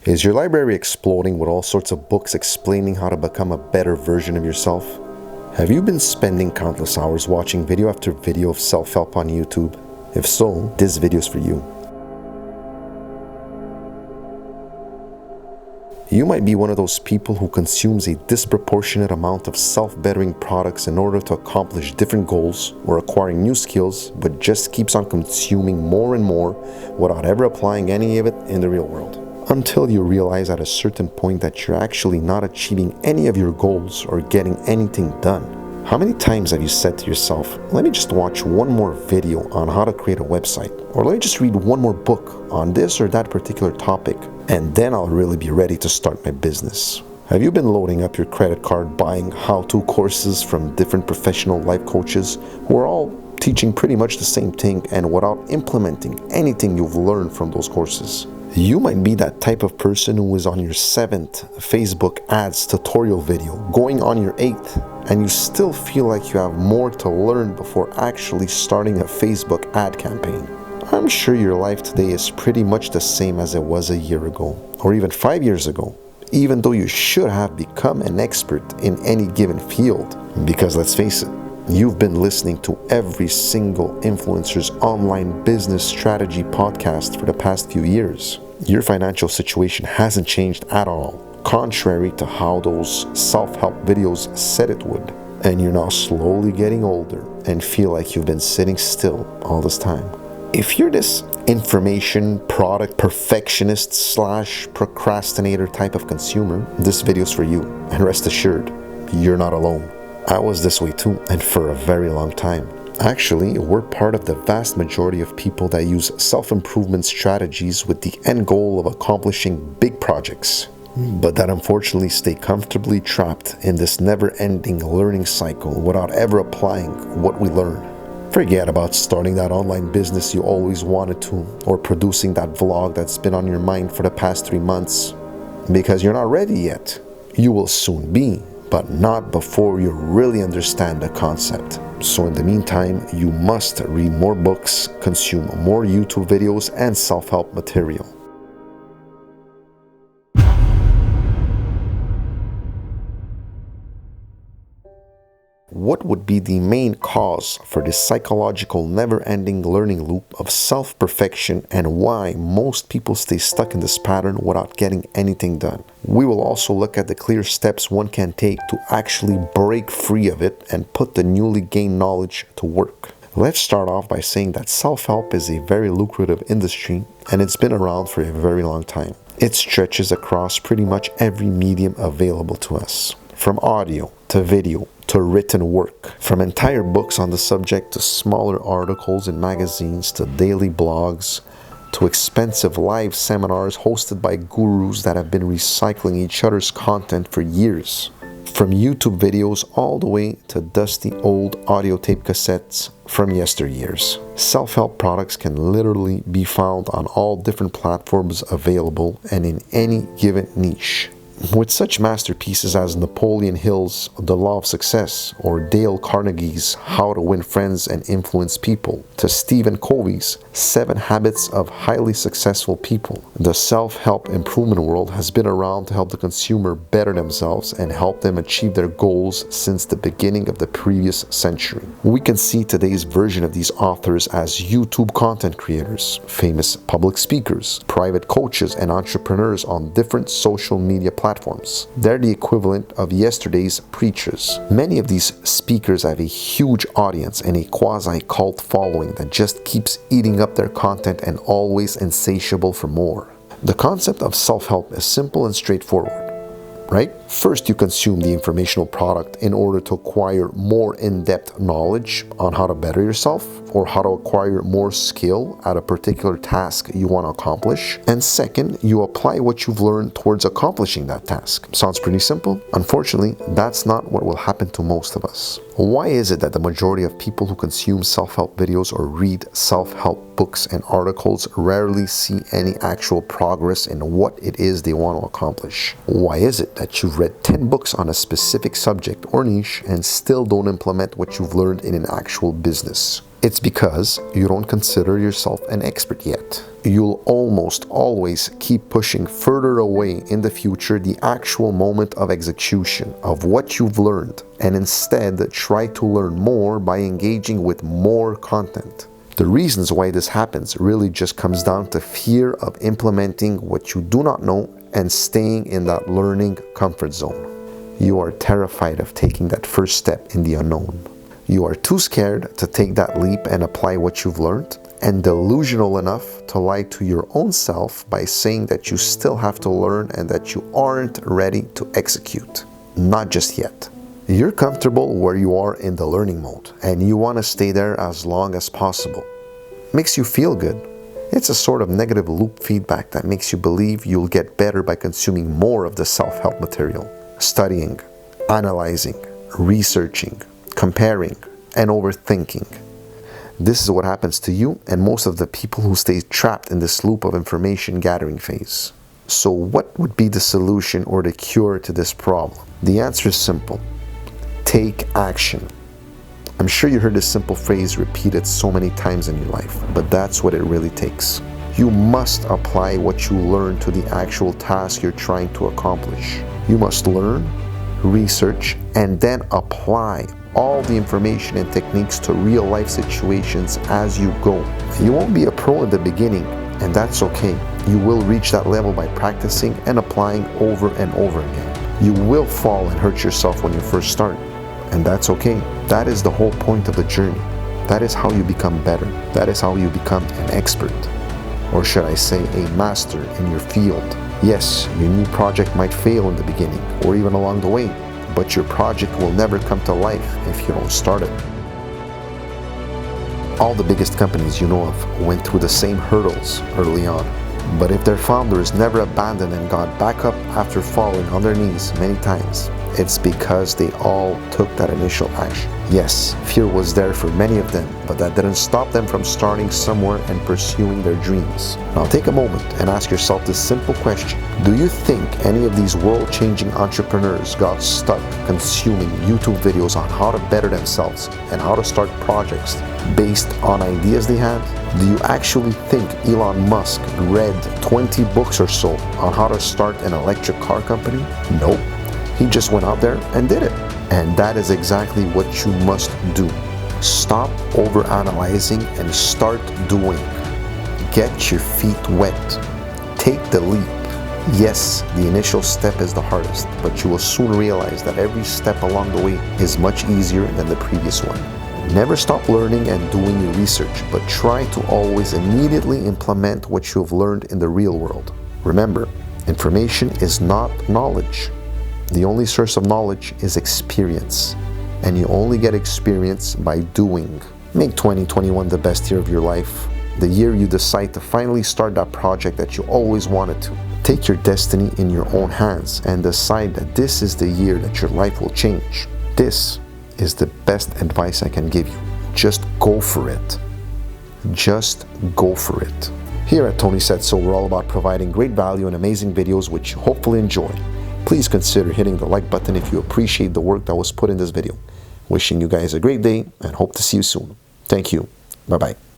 Is your library exploding with all sorts of books explaining how to become a better version of yourself? Have you been spending countless hours watching video after video of self-help on YouTube? If so, this video is for you. You might be one of those people who consumes a disproportionate amount of self-bettering products in order to accomplish different goals or acquiring new skills, but just keeps on consuming more and more without ever applying any of it in the real world. Until you realize at a certain point that you're actually not achieving any of your goals or getting anything done. How many times have you said to yourself, let me just watch one more video on how to create a website, or let me just read one more book on this or that particular topic, and then I'll really be ready to start my business? Have you been loading up your credit card buying how-to courses from different professional life coaches who are all teaching pretty much the same thing and without implementing anything you've learned from those courses? You might be that type of person who is on your 7th Facebook ads tutorial video, going on your 8th, and you still feel like you have more to learn before actually starting a Facebook ad campaign. I'm sure your life today is pretty much the same as it was a year ago, or even 5 years ago, even though you should have become an expert in any given field. Because let's face it, you've been listening to every single influencer's online business strategy podcast for the past few years. Your financial situation hasn't changed at all, contrary to how those self-help videos said it would. And you're now slowly getting older and feel like you've been sitting still all this time. If you're this information product perfectionist / procrastinator type of consumer, this video's for you. And rest assured, you're not alone. I was this way too, and for a very long time. Actually, we're part of the vast majority of people that use self-improvement strategies with the end goal of accomplishing big projects, but that unfortunately stay comfortably trapped in this never-ending learning cycle without ever applying what we learn. Forget about starting that online business you always wanted to, or producing that vlog that's been on your mind for the past 3 months, because you're not ready yet. You will soon be, but not before you really understand the concept. So in the meantime, you must read more books, consume more YouTube videos and self-help material. What would be the main cause for this psychological never-ending learning loop of self-perfection, and why most people stay stuck in this pattern without getting anything done? We will also look at the clear steps one can take to actually break free of it and put the newly gained knowledge to work. Let's start off by saying that self-help is a very lucrative industry, and it's been around for a very long time. It stretches across pretty much every medium available to us, from audio to video to written work, from entire books on the subject to smaller articles in magazines to daily blogs to expensive live seminars hosted by gurus that have been recycling each other's content for years. From YouTube videos all the way to dusty old audio tape cassettes from yesteryears. Self-help products can literally be found on all different platforms available and in any given niche. With such masterpieces as Napoleon Hill's The Law of Success or Dale Carnegie's How to Win Friends and Influence People to Stephen Covey's 7 Habits of Highly Successful People, the self-help improvement world has been around to help the consumer better themselves and help them achieve their goals since the beginning of the previous century. We can see today's version of these authors as YouTube content creators, famous public speakers, private coaches, and entrepreneurs on different social media platforms. They're the equivalent of yesterday's preachers. Many of these speakers have a huge audience and a quasi-cult following that just keeps eating up their content and always insatiable for more. The concept of self-help is simple and straightforward, right? First, you consume the informational product in order to acquire more in-depth knowledge on how to better yourself or how to acquire more skill at a particular task you want to accomplish. And second, you apply what you've learned towards accomplishing that task. Sounds pretty simple? Unfortunately, that's not what will happen to most of us. Why is it that the majority of people who consume self-help videos or read self-help books and articles rarely see any actual progress in what it is they want to accomplish? Why is it that you've read 10 books on a specific subject or niche and still don't implement what you've learned in an actual business? It's because you don't consider yourself an expert yet. You'll almost always keep pushing further away in the future the actual moment of execution of what you've learned, and instead try to learn more by engaging with more content. The reasons why this happens really just comes down to fear of implementing what you do not know and staying in that learning comfort zone. You are terrified of taking that first step in the unknown. You are too scared to take that leap and apply what you've learned, and delusional enough to lie to your own self by saying that you still have to learn and that you aren't ready to execute. Not just yet. You're comfortable where you are in the learning mode, and you want to stay there as long as possible. Makes you feel good. It's a sort of negative loop feedback that makes you believe you'll get better by consuming more of the self-help material, studying, analyzing, researching, comparing, and overthinking. This is what happens to you and most of the people who stay trapped in this loop of information gathering phase. So what would be the solution or the cure to this problem? The answer is simple. Take action. I'm sure you heard this simple phrase repeated so many times in your life, but that's what it really takes. You must apply what you learn to the actual task you're trying to accomplish. You must learn, research, and then apply all the information and techniques to real-life situations as you go. You won't be a pro in the beginning, and that's okay. You will reach that level by practicing and applying over and over again. You will fall and hurt yourself when you first start, and that's okay. That is the whole point of the journey. That is how you become better. That is how you become an expert, or should I say a master in your field. Yes, your new project might fail in the beginning or even along the way, but your project will never come to life if you don't start it. All the biggest companies you know of went through the same hurdles early on, but if their founders never abandoned and got back up after falling on their knees many times, it's because they all took that initial action. Yes, fear was there for many of them, but that didn't stop them from starting somewhere and pursuing their dreams. Now take a moment and ask yourself this simple question. Do you think any of these world-changing entrepreneurs got stuck consuming YouTube videos on how to better themselves and how to start projects based on ideas they had? Do you actually think Elon Musk read 20 books or so on how to start an electric car company? Nope. He just went out there and did it. And that is exactly what you must do. Stop overanalyzing and start doing. Get your feet wet. Take the leap. Yes, the initial step is the hardest, but you will soon realize that every step along the way is much easier than the previous one. Never stop learning and doing your research, but try to always immediately implement what you have learned in the real world. Remember, information is not knowledge. The only source of knowledge is experience, and you only get experience by doing. Make 2021 the best year of your life, the year you decide to finally start that project that you always wanted to. Take your destiny in your own hands and decide that this is the year that your life will change. This is the best advice I can give you. Just go for it. Just go for it. Here at Tony Said So, we're all about providing great value and amazing videos which you hopefully enjoy. Please consider hitting the like button if you appreciate the work that was put in this video. Wishing you guys a great day and hope to see you soon. Thank you. Bye-bye.